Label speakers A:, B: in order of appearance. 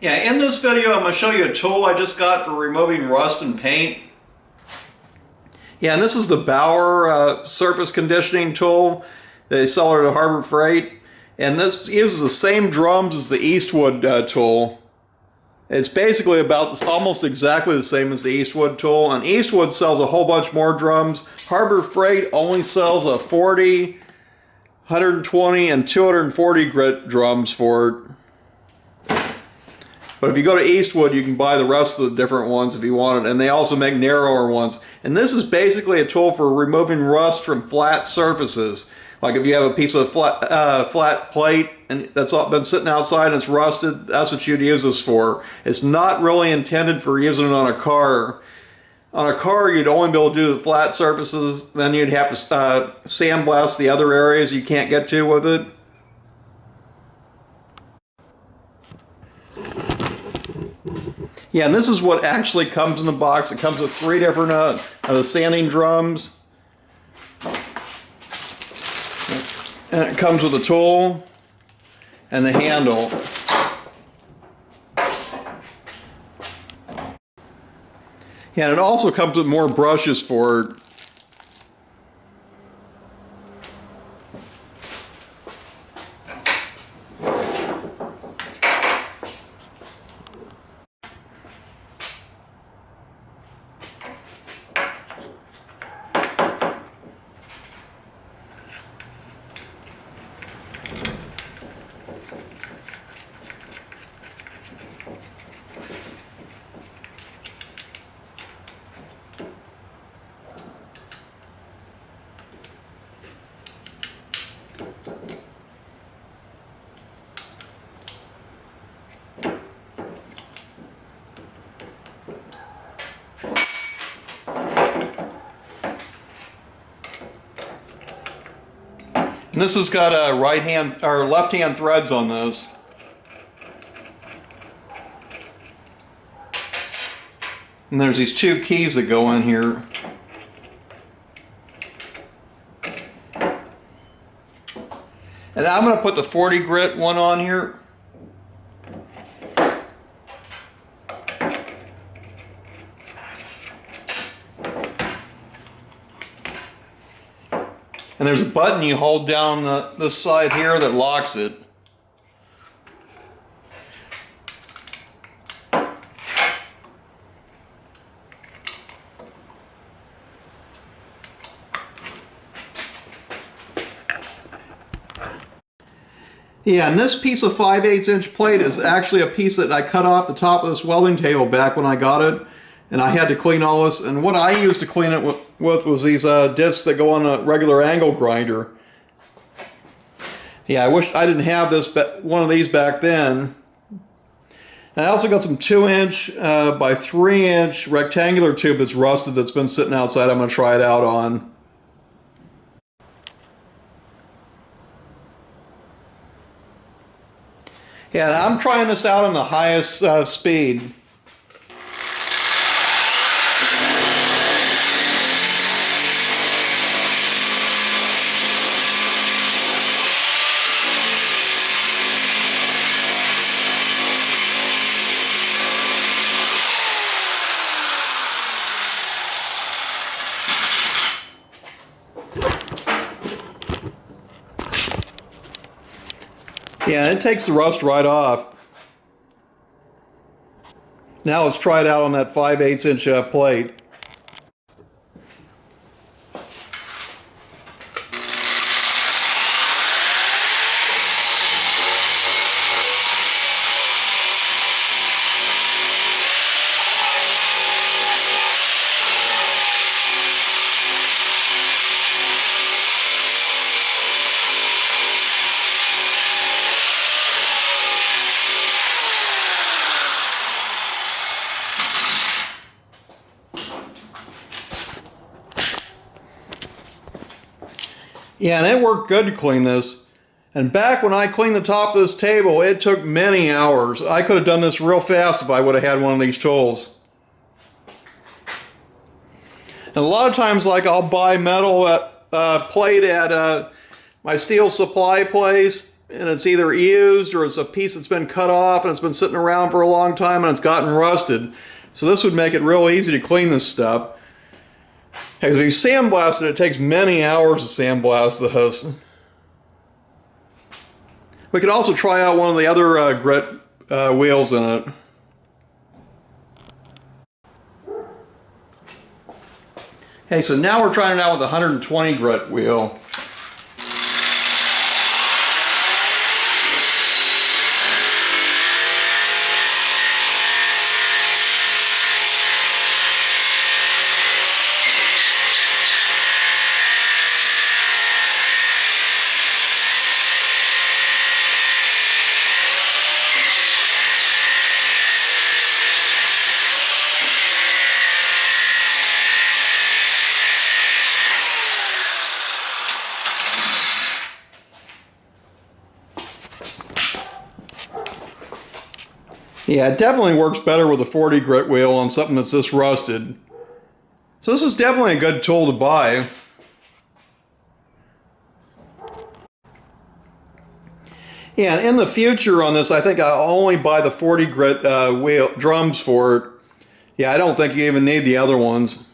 A: Yeah, in this video I'm going to show you a tool I just got for removing rust and paint. Yeah, and this is the Bauer surface conditioning tool. They sell it at Harbor Freight. And this uses the same drums as the Eastwood tool. It's basically about almost exactly the same as the Eastwood tool. And Eastwood sells a whole bunch more drums. Harbor Freight only sells a 40, 120, and 240 grit drums for it. But if you go to Eastwood, you can buy the rest of the different ones if you want it. And they also make narrower ones. And this is basically a tool for removing rust from flat surfaces. Like if you have a piece of flat plate and that's been sitting outside and it's rusted, that's what you'd use this for. It's not really intended for using it on a car. On a car, you'd only be able to do the flat surfaces. Then you'd have to sandblast the other areas you can't get to with it. Yeah, and this is what actually comes in the box. It comes with 3 different sanding drums. And it comes with a tool and the handle. Yeah, and it also comes with more brushes for it. And this has got a right hand or left hand threads on this. And there's these 2 keys that go in here. And I'm going to put the 40 grit one on here. And there's a button you hold down this side here that locks it. Yeah, and this piece of 5/8 inch plate is actually a piece that I cut off the top of this welding table back when I got it. And I had to clean all this. And what I used to clean it with was these discs that go on a regular angle grinder. Yeah, I wish I didn't have one of these back then. And I also got some 2-inch by 3-inch rectangular tube that's rusted that's been sitting outside. I'm going to try it out on. Yeah, and I'm trying this out on the highest speed. Yeah, it takes the rust right off. Now let's try it out on that 5/8 inch plate. Yeah, and it worked good to clean this. And back when I cleaned the top of this table, it took many hours. I could have done this real fast if I would have had one of these tools. And a lot of times, like, I'll buy metal plate at my steel supply place, and it's either used or it's a piece that's been cut off and it's been sitting around for a long time and it's gotten rusted. So this would make it real easy to clean this stuff. Because if you sandblast it, it takes many hours to sandblast this. We could also try out one of the other grit wheels in it. Okay, so now we're trying it out with a 120 grit wheel. Yeah, it definitely works better with a 40 grit wheel on something that's this rusted. So this is definitely a good tool to buy. Yeah, and in the future on this, I think I'll only buy the 40 grit wheel drums for it. Yeah, I don't think you even need the other ones.